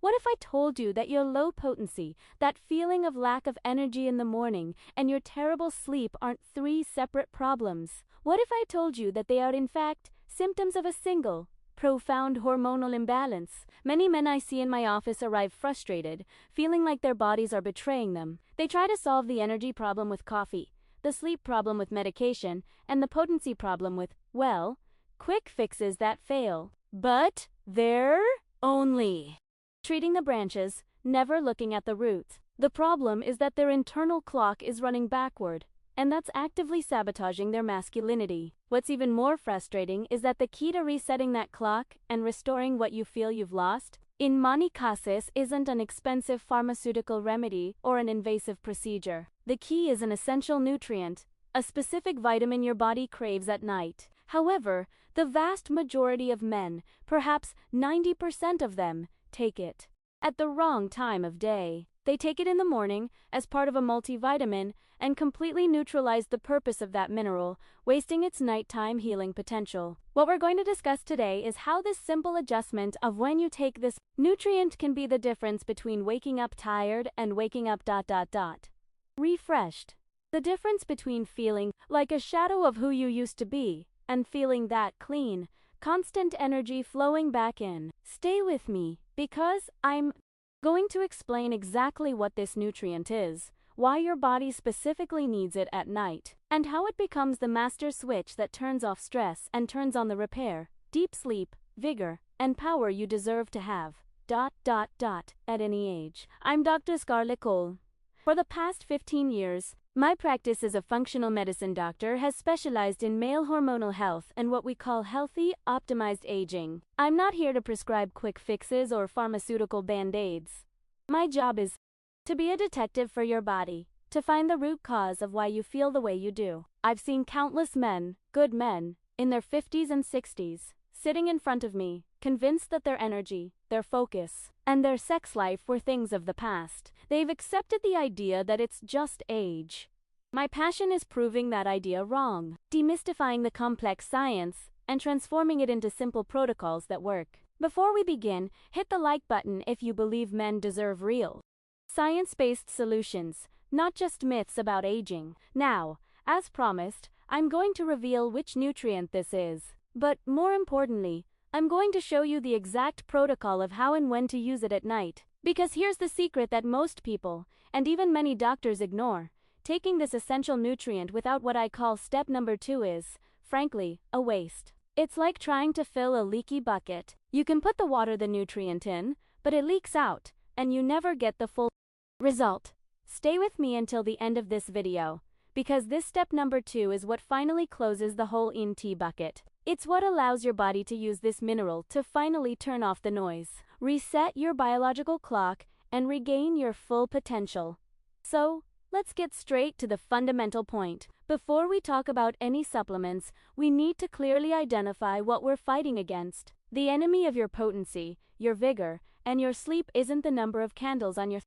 What if I told you that your low potency, that feeling of lack of energy in the morning, and your terrible sleep aren't three separate problems? What if I told you that they are in fact symptoms of a single, profound hormonal imbalance? Many men I see in my office arrive frustrated, feeling like their bodies are betraying them. They try to solve the energy problem with coffee, the sleep problem with medication, and the potency problem with, well, quick fixes that fail. But they're only treating the branches, never looking at the roots. The problem is that their internal clock is running backward, and that's actively sabotaging their masculinity. What's even more frustrating is that the key to resetting that clock and restoring what you feel you've lost, in many cases, isn't an expensive pharmaceutical remedy or an invasive procedure. The key is an essential nutrient, a specific vitamin your body craves at night. However, the vast majority of men, perhaps 90% of them, take it at the wrong time of day. They take it in the morning as part of a multivitamin and completely neutralize the purpose of that mineral, wasting its nighttime healing potential. What we're going to discuss today is how this simple adjustment of when you take this nutrient can be the difference between waking up tired and waking up refreshed. The difference between feeling like a shadow of who you used to be and feeling that clean, constant energy flowing back in. Stay with me, because I'm going to explain exactly what this nutrient is, why your body specifically needs it at night, and how it becomes the master switch that turns off stress and turns on the repair, deep sleep, vigor, and power you deserve to have. At any age. I'm Dr. Scarlett Cole. For the past 15 years, my practice as a functional medicine doctor has specialized in male hormonal health and what we call healthy, optimized aging. I'm not here to prescribe quick fixes or pharmaceutical band-aids. My job is to be a detective for your body, to find the root cause of why you feel the way you do. I've seen countless men, good men, in their 50s and 60s, sitting in front of me, convinced that their energy, their focus, and their sex life were things of the past. They've accepted the idea that it's just age. My passion is proving that idea wrong, demystifying the complex science, and transforming it into simple protocols that work. Before we begin, hit the like button if you believe men deserve real, science-based solutions, not just myths about aging. Now, as promised, I'm going to reveal which nutrient this is. But more importantly, I'm going to show you the exact protocol of how and when to use it at night. Because here's the secret that most people, and even many doctors, ignore. Taking this essential nutrient without what I call step number 2 is, frankly, a waste. It's like trying to fill a leaky bucket. You can put the water the nutrient in, but it leaks out, and you never get the full result. Stay with me until the end of this video, because this step number 2 is what finally closes the whole tea bucket. It's what allows your body to use this mineral to finally turn off the noise, reset your biological clock, and regain your full potential. So, let's get straight to the fundamental point. Before we talk about any supplements, we need to clearly identify what we're fighting against. The enemy of your potency, your vigor, and your sleep isn't the number of candles on your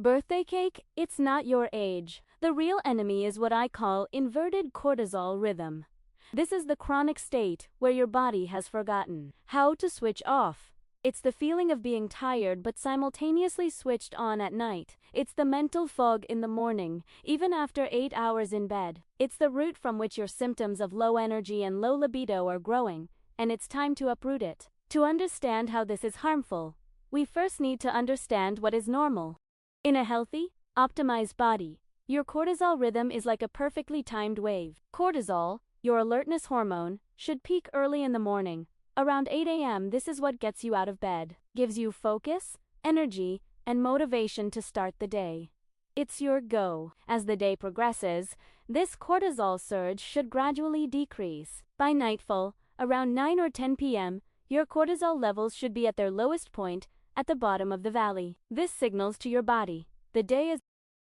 birthday cake. It's not your age. The real enemy is what I call inverted cortisol rhythm. This is the chronic state where your body has forgotten how to switch off. It's the feeling of being tired but simultaneously switched on at night. It's the mental fog in the morning, even after 8 hours in bed. It's the root from which your symptoms of low energy and low libido are growing, and it's time to uproot it. To understand how this is harmful, we first need to understand what is normal. In a healthy, optimized body, your cortisol rhythm is like a perfectly timed wave. Cortisol, your alertness hormone, should peak early in the morning. Around 8 a.m. This is what gets you out of bed, gives you focus, energy, and motivation to start the day. It's your go. As the day progresses, this cortisol surge should gradually decrease. By nightfall, around 9 or 10 p.m., your cortisol levels should be at their lowest point, at the bottom of the valley. This signals to your body, the day is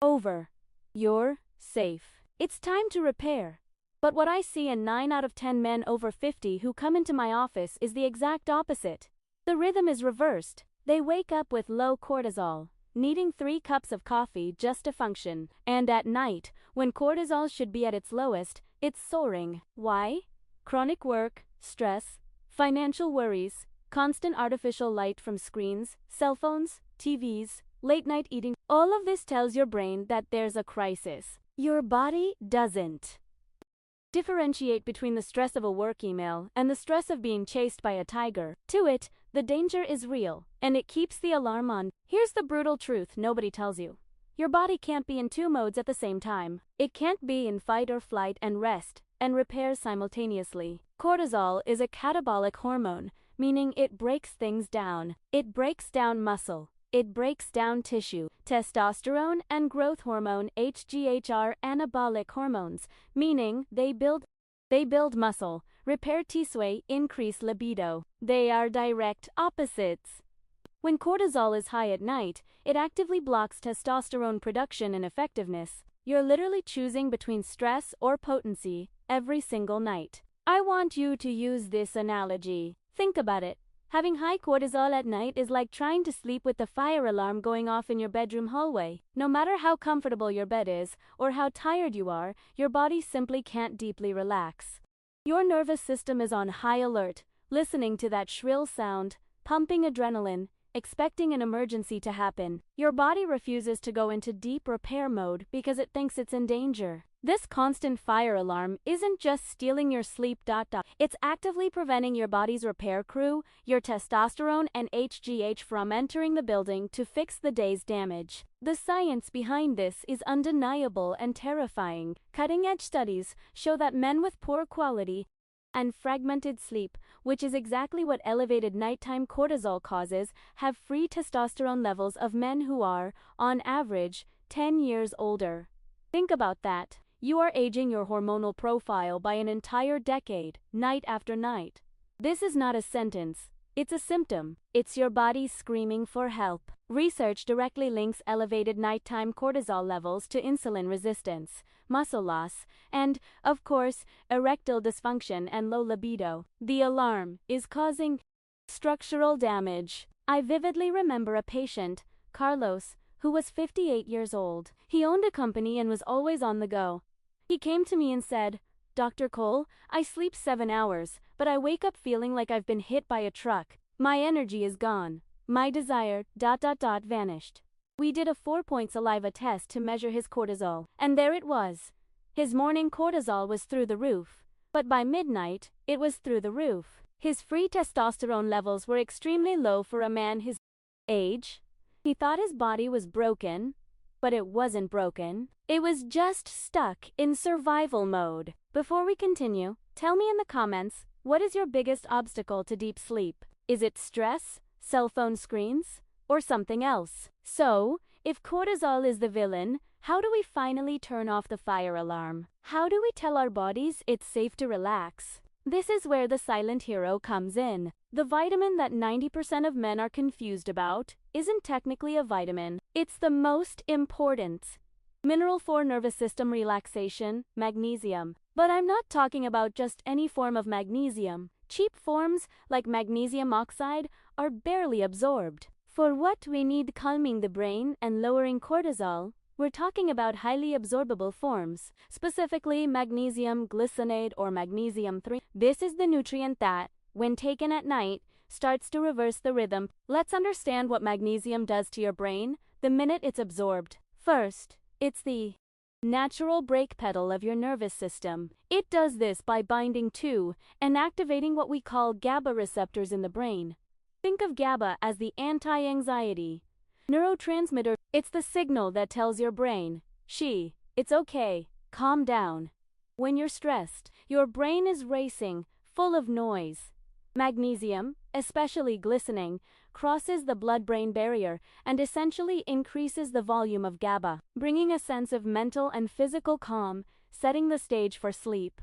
over. You're safe. It's time to repair. But what I see in 9 out of 10 men over 50 who come into my office is the exact opposite. The rhythm is reversed. They wake up with low cortisol, needing 3 cups of coffee just to function. And at night, when cortisol should be at its lowest, it's soaring. Why? Chronic work, stress, financial worries, constant artificial light from screens, cell phones, TVs, late night eating. All of this tells your brain that there's a crisis. Your body doesn't differentiate between the stress of a work email and the stress of being chased by a tiger. To it, the danger is real, and it keeps the alarm on. Here's the brutal truth nobody tells you. Your body can't be in two modes at the same time. It can't be in fight or flight and rest and repair simultaneously. Cortisol is a catabolic hormone, meaning it breaks things down. It breaks down muscle. It breaks down tissue. Testosterone and growth hormone HGH are anabolic hormones, meaning they build muscle, repair tissue, increase libido. They are direct opposites. When cortisol is high at night, it actively blocks testosterone production and effectiveness. You're literally choosing between stress or potency every single night. I want you to use this analogy. Think about it. Having high cortisol at night is like trying to sleep with the fire alarm going off in your bedroom hallway. No matter how comfortable your bed is or how tired you are, your body simply can't deeply relax. Your nervous system is on high alert, listening to that shrill sound, pumping adrenaline, expecting an emergency to happen. Your body refuses to go into deep repair mode because it thinks it's in danger. This constant fire alarm isn't just stealing your sleep. It's actively preventing your body's repair crew, your testosterone and HGH from entering the building to fix the day's damage. The science behind this is undeniable and terrifying. Cutting-edge studies show that men with poor quality and fragmented sleep, which is exactly what elevated nighttime cortisol causes, have free testosterone levels of men who are, on average, 10 years older. Think about that. You are aging your hormonal profile by an entire decade, night after night. This is not a sentence. It's a symptom. It's your body screaming for help. Research directly links elevated nighttime cortisol levels to insulin resistance, muscle loss, and, of course, erectile dysfunction and low libido. The alarm is causing structural damage. I vividly remember a patient, Carlos, who was 58 years old. He owned a company and was always on the go. He came to me and said, "Dr. Cole, I sleep 7 hours, but I wake up feeling like I've been hit by a truck. My energy is gone. My desire, vanished." We did a 4-point saliva test to measure his cortisol, and there it was. His morning cortisol was through the roof, but by midnight, it was through the roof. His free testosterone levels were extremely low for a man his age. He thought his body was broken, but it wasn't broken. It was just stuck in survival mode. Before we continue, tell me in the comments, what is your biggest obstacle to deep sleep? Is it stress, cell phone screens, or something else? So, if cortisol is the villain, how do we finally turn off the fire alarm? How do we tell our bodies it's safe to relax? This is where the silent hero comes in. The vitamin that 90% of men are confused about isn't technically a vitamin. It's the most important mineral for nervous system relaxation, magnesium. But I'm not talking about just any form of magnesium. Cheap forms, like magnesium oxide, are barely absorbed. For what we need calming the brain and lowering cortisol, we're talking about highly absorbable forms, specifically magnesium glycinate or magnesium 3. This is the nutrient that, when taken at night, starts to reverse the rhythm. Let's understand what magnesium does to your brain the minute it's absorbed. First, it's the natural brake pedal of your nervous system. It does this by binding to and activating what we call GABA receptors in the brain. Think of GABA as the anti-anxiety neurotransmitter. It's the signal that tells your brain, it's okay, calm down. When you're stressed, your brain is racing, full of noise. Magnesium, especially glycinate, crosses the blood-brain barrier and essentially increases the volume of GABA, bringing a sense of mental and physical calm, setting the stage for sleep.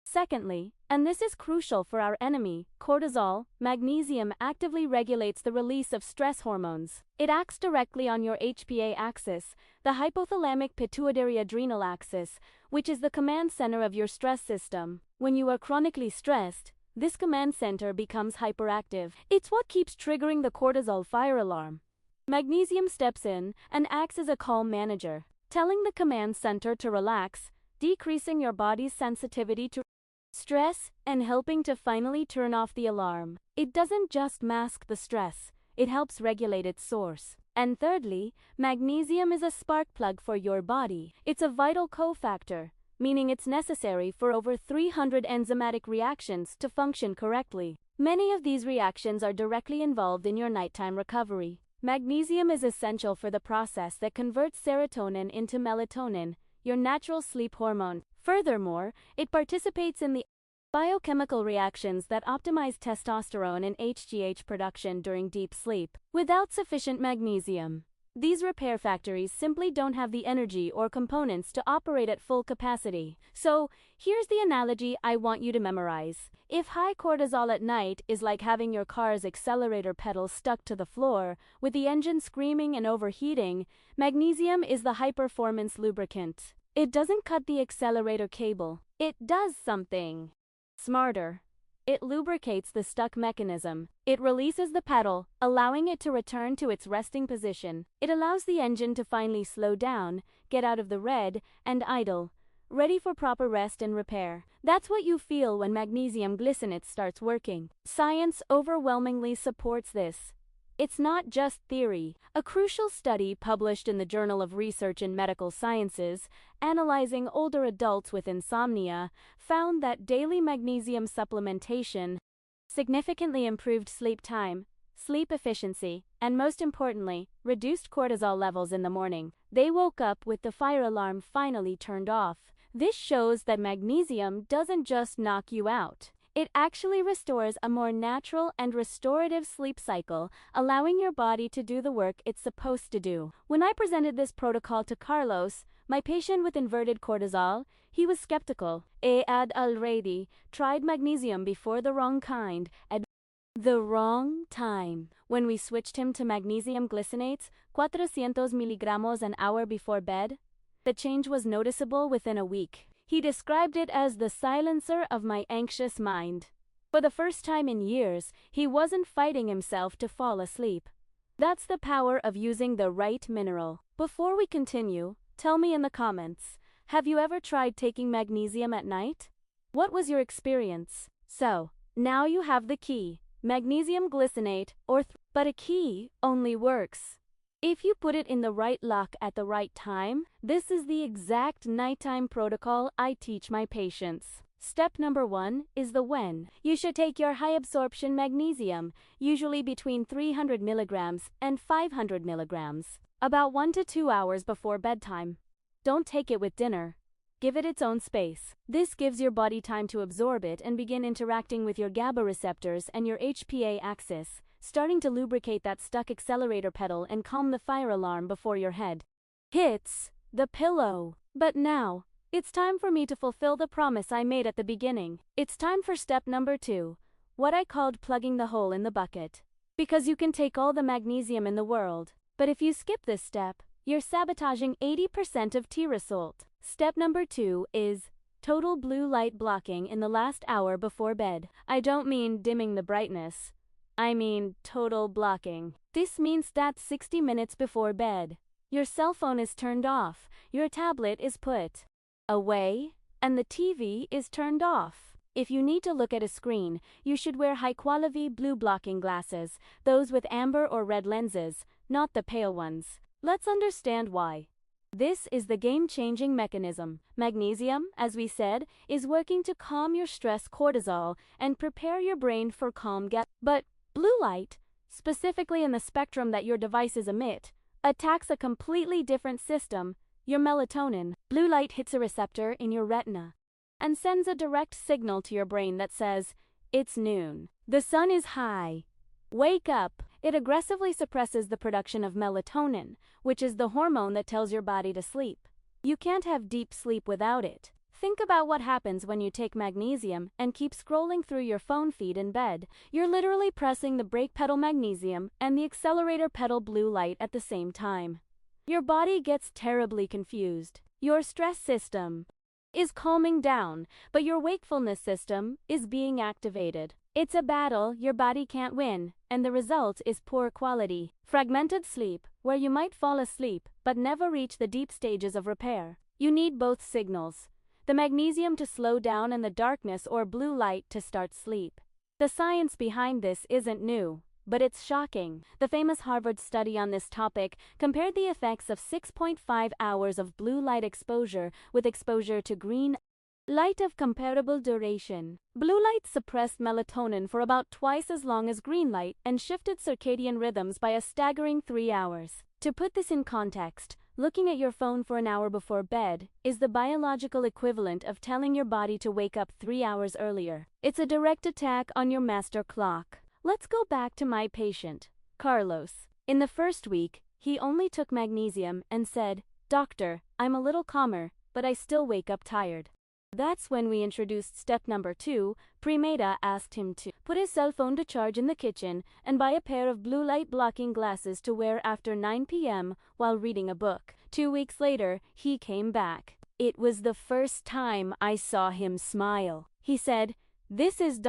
Secondly, and this is crucial for our enemy, cortisol, magnesium actively regulates the release of stress hormones. It acts directly on your HPA axis, the hypothalamic pituitary adrenal axis, which is the command center of your stress system. When you are chronically stressed, this command center becomes hyperactive. It's what keeps triggering the cortisol fire alarm. Magnesium steps in and acts as a calm manager, telling the command center to relax, decreasing your body's sensitivity to stress and helping to finally turn off the alarm. It doesn't just mask the stress, it helps regulate its source. And thirdly, magnesium is a spark plug for your body. It's a vital cofactor, meaning it's necessary for over 300 enzymatic reactions to function correctly. Many of these reactions are directly involved in your nighttime recovery. Magnesium is essential for the process that converts serotonin into melatonin, your natural sleep hormone. Furthermore, it participates in the biochemical reactions that optimize testosterone and HGH production during deep sleep. Without sufficient magnesium, these repair factories simply don't have the energy or components to operate at full capacity. So, here's the analogy I want you to memorize. If high cortisol at night is like having your car's accelerator pedal stuck to the floor, with the engine screaming and overheating, magnesium is the high-performance lubricant. It doesn't cut the accelerator cable. It does something smarter. It lubricates the stuck mechanism. It releases the pedal, allowing it to return to its resting position. It allows the engine to finally slow down, get out of the red, and idle, ready for proper rest and repair. That's what you feel when magnesium glycinate starts working. Science overwhelmingly supports this. It's not just theory. A crucial study published in the Journal of Research in Medical Sciences, analyzing older adults with insomnia, found that daily magnesium supplementation significantly improved sleep time, sleep efficiency, and most importantly, reduced cortisol levels in the morning. They woke up with the fire alarm finally turned off. This shows that magnesium doesn't just knock you out. It actually restores a more natural and restorative sleep cycle, allowing your body to do the work it's supposed to do. When I presented this protocol to Carlos, my patient with inverted cortisol, he was skeptical. I had already tried magnesium before the wrong kind at the wrong time. When we switched him to magnesium glycinates, 400 milligramos an hour before bed, the change was noticeable within a week. He described it as the silencer of my anxious mind. For the first time in years, he wasn't fighting himself to fall asleep. That's the power of using the right mineral. Before we continue, tell me in the comments, have you ever tried taking magnesium at night? What was your experience? So, now you have the key, magnesium glycinate, but a key only works if you put it in the right lock at the right time. This is the exact nighttime protocol I teach my patients. Step number 1 is the when. You should take your high absorption magnesium, usually between 300 milligrams and 500 milligrams, about 1 to 2 hours before bedtime. Don't take it with dinner. Give it its own space. This gives your body time to absorb it and begin interacting with your GABA receptors and your HPA axis, starting to lubricate that stuck accelerator pedal and calm the fire alarm before your head hits the pillow. But now, it's time for me to fulfill the promise I made at the beginning. It's time for step number 2, what I called plugging the hole in the bucket. Because you can take all the magnesium in the world, but if you skip this step, you're sabotaging 80% of T-result. Step number 2 is total blue light blocking in the last hour before bed. I don't mean dimming the brightness. I mean total blocking. This means that 60 minutes before bed, your cell phone is turned off, your tablet is put away, and the TV is turned off. If you need to look at a screen, you should wear high-quality blue blocking glasses, those with amber or red lenses, not the pale ones. Let's understand why. This is the game-changing mechanism. Magnesium, as we said, is working to calm your stress cortisol and prepare your brain for calm But blue light, specifically in the spectrum that your devices emit, attacks a completely different system, your melatonin. Blue light hits a receptor in your retina and sends a direct signal to your brain that says, it's noon. The sun is high. Wake up. It aggressively suppresses the production of melatonin, which is the hormone that tells your body to sleep. You can't have deep sleep without it. Think about what happens when you take magnesium and keep scrolling through your phone feed in bed. You're literally pressing the brake pedal magnesium and the accelerator pedal blue light at the same time. Your body gets terribly confused. Your stress system is calming down, but your wakefulness system is being activated. It's a battle your body can't win, and the result is poor quality, fragmented sleep, where you might fall asleep but never reach the deep stages of repair. You need both signals. the magnesium to slow down and the darkness or blue light to start sleep. The science behind this isn't new, but it's shocking. The famous Harvard study on this topic compared the effects of 6.5 hours of blue light exposure with exposure to green light of comparable duration. Blue light suppressed melatonin for about twice as long as green light and shifted circadian rhythms by a staggering 3 hours. To put this in context, looking at your phone for an hour before bed is the biological equivalent of telling your body to wake up 3 hours earlier. It's a direct attack on your master clock. Let's go back to my patient, Carlos. In the first week, he only took magnesium and said, "Doctor, I'm a little calmer, but I still wake up tired." That's when we introduced step number 2. Premeda asked him to put his cell phone to charge in the kitchen and buy a pair of blue light blocking glasses to wear after 9 p.m. while reading a book. 2 weeks later, he came back. It was the first time I saw him smile. He said, "This is ...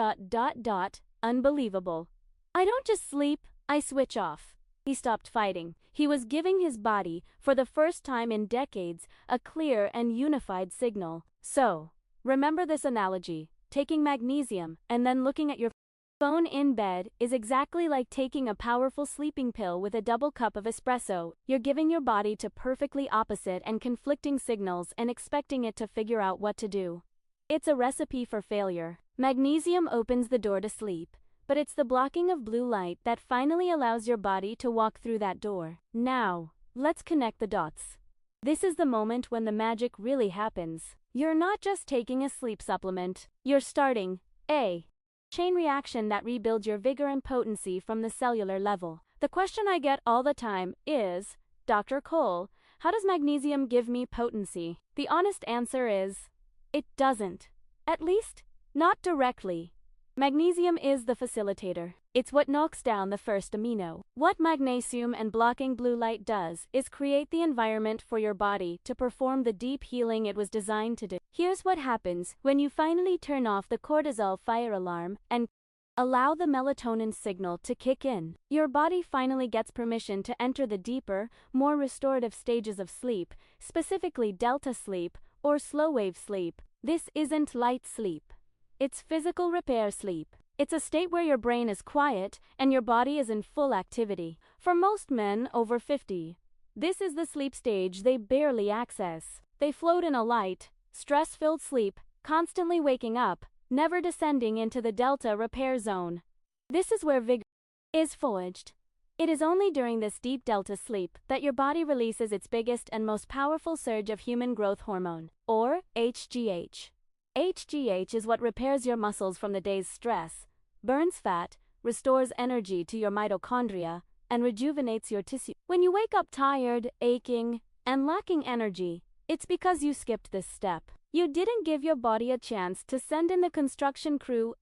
unbelievable. I don't just sleep, I switch off." He stopped fighting. He was giving his body, for the first time in decades, a clear and unified signal. So, remember this analogy. Taking magnesium and then looking at your phone in bed is exactly like taking a powerful sleeping pill with a double cup of espresso. You're giving your body to perfectly opposite and conflicting signals and expecting it to figure out what to do. It's a recipe for failure. Magnesium opens the door to sleep, but it's the blocking of blue light that finally allows your body to walk through that door. Now, let's connect the dots. This is the moment when the magic really happens. You're not just taking a sleep supplement. You're starting a chain reaction that rebuilds your vigor and potency from the cellular level. The question I get all the time is, "Dr. Cole, how does magnesium give me potency?" The honest answer is, it doesn't. At least, not directly. Magnesium is the facilitator. It's what knocks down the first amino. What magnesium and blocking blue light does is create the environment for your body to perform the deep healing it was designed to do. Here's what happens when you finally turn off the cortisol fire alarm and allow the melatonin signal to kick in. Your body finally gets permission to enter the deeper, more restorative stages of sleep, specifically delta sleep or slow wave sleep. This isn't light sleep. It's physical repair sleep. It's a state where your brain is quiet and your body is in full activity. For most men over 50, this is the sleep stage they barely access. They float in a light, stress-filled sleep, constantly waking up, never descending into the delta repair zone. This is where vigor is forged. It is only during this deep delta sleep that your body releases its biggest and most powerful surge of human growth hormone, or HGH. HGH is what repairs your muscles from the day's stress, burns fat, restores energy to your mitochondria, and rejuvenates your tissue. When you wake up tired, aching, and lacking energy, it's because you skipped this step. You didn't give your body a chance to send in the construction crew.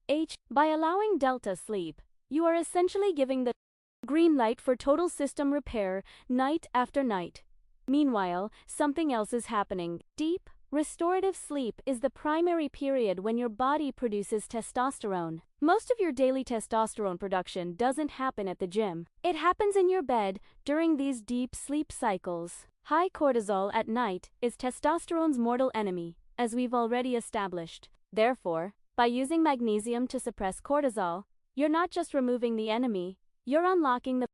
By allowing delta sleep, you are essentially giving the green light for total system repair night after night. Meanwhile, something else is happening. Deep, restorative sleep is the primary period when your body produces testosterone. Most of your daily testosterone production doesn't happen at the gym. It happens in your bed during these deep sleep cycles. High cortisol at night is testosterone's mortal enemy, as we've already established. Therefore, by using magnesium to suppress cortisol, you're not just removing the enemy, you're unlocking the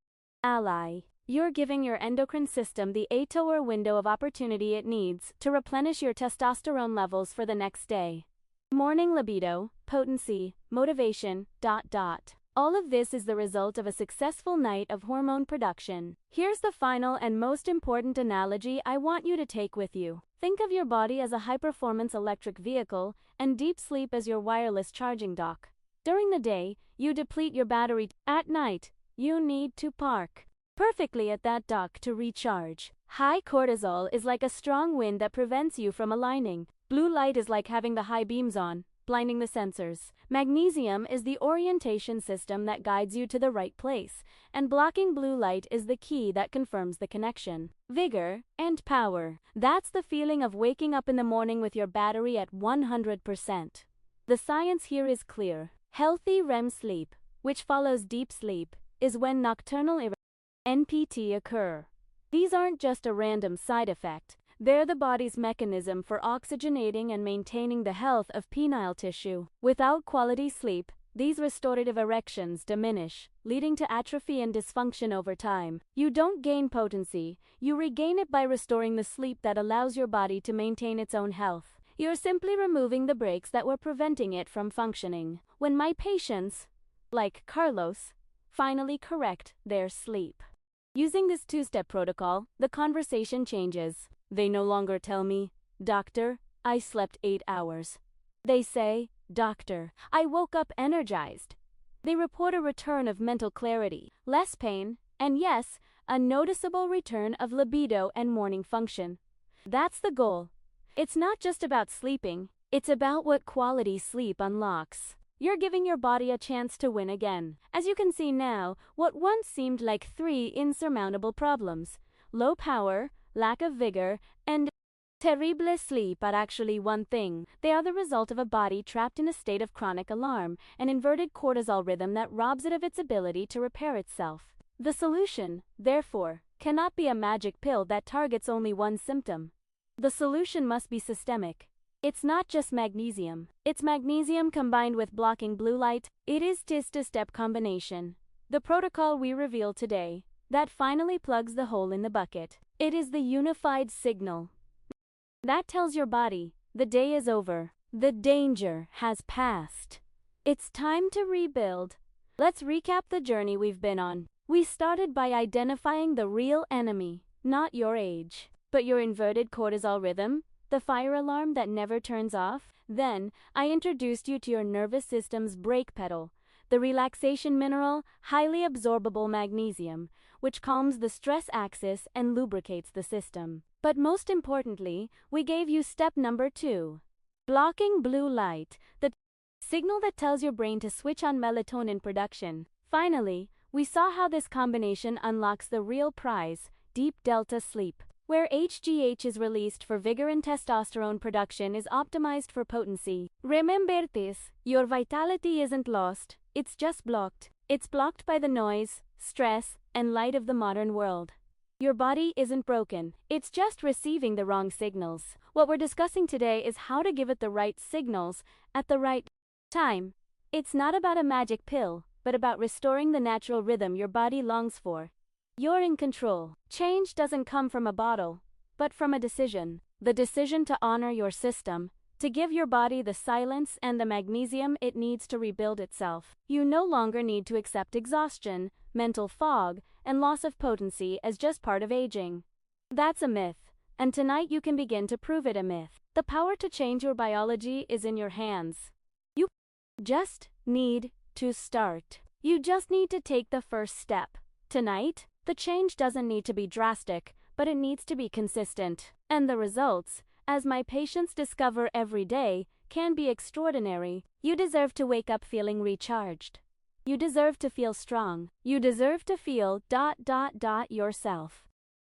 ally. You're giving your endocrine system the 8-hour window of opportunity it needs to replenish your testosterone levels for the next day. Morning libido, potency, motivation, ... All of this is the result of a successful night of hormone production. Here's the final and most important analogy I want you to take with you. Think of your body as a high-performance electric vehicle and deep sleep as your wireless charging dock. During the day, you deplete your battery. At night, you need to park perfectly at that dock to recharge. High cortisol is like a strong wind that prevents you from aligning. Blue light is like having the high beams on, blinding the sensors. Magnesium is the orientation system that guides you to the right place, and blocking blue light is the key that confirms the connection. Vigor and power. That's the feeling of waking up in the morning with your battery at 100%. The science here is clear. Healthy REM sleep, which follows deep sleep, is when nocturnal NPT occur. These aren't just a random side effect. They're the body's mechanism for oxygenating and maintaining the health of penile tissue. Without quality sleep, these restorative erections diminish, leading to atrophy and dysfunction over time. You don't gain potency, you regain it by restoring the sleep that allows your body to maintain its own health. You're simply removing the brakes that were preventing it from functioning. When my patients, like Carlos, finally correct their sleep using this two-step protocol, the conversation changes. They no longer tell me, "Doctor, I slept 8 hours." They say, "Doctor, I woke up energized." They report a return of mental clarity, less pain, and yes, a noticeable return of libido and morning function. That's the goal. It's not just about sleeping, it's about what quality sleep unlocks. You're giving your body a chance to win again. As you can see now, what once seemed like 3 insurmountable problems, low power, lack of vigor, and terrible sleep, are actually one thing. They are the result of a body trapped in a state of chronic alarm, an inverted cortisol rhythm that robs it of its ability to repair itself. The solution, therefore, cannot be a magic pill that targets only one symptom. The solution must be systemic. It's not just magnesium. It's magnesium combined with blocking blue light. It is this two-step combination, the protocol we reveal today, that finally plugs the hole in the bucket. It is the unified signal that tells your body, the day is over, the danger has passed. It's time to rebuild. Let's recap the journey we've been on. We started by identifying the real enemy, not your age, but your inverted cortisol rhythm, the fire alarm that never turns off. Then, I introduced you to your nervous system's brake pedal, the relaxation mineral, highly absorbable magnesium, which calms the stress axis and lubricates the system. But most importantly, we gave you step number 2. Blocking blue light, the signal that tells your brain to switch on melatonin production. Finally, we saw how this combination unlocks the real prize, deep delta sleep. Where HGH is released for vigor and testosterone production is optimized for potency. Remember this, your vitality isn't lost, it's just blocked. It's blocked by the noise, stress, and light of the modern world. Your body isn't broken, it's just receiving the wrong signals. What we're discussing today is how to give it the right signals at the right time. It's not about a magic pill, but about restoring the natural rhythm your body longs for. You're in control. Change doesn't come from a bottle, but from a decision. The decision to honor your system, to give your body the silence and the magnesium it needs to rebuild itself. You no longer need to accept exhaustion, mental fog, and loss of potency as just part of aging. That's a myth, and tonight you can begin to prove it a myth. The power to change your biology is in your hands. You just need to start. You just need to take the first step. Tonight, the change doesn't need to be drastic, but it needs to be consistent. And the results, as my patients discover every day, can be extraordinary. You deserve to wake up feeling recharged. You deserve to feel strong. You deserve to feel yourself.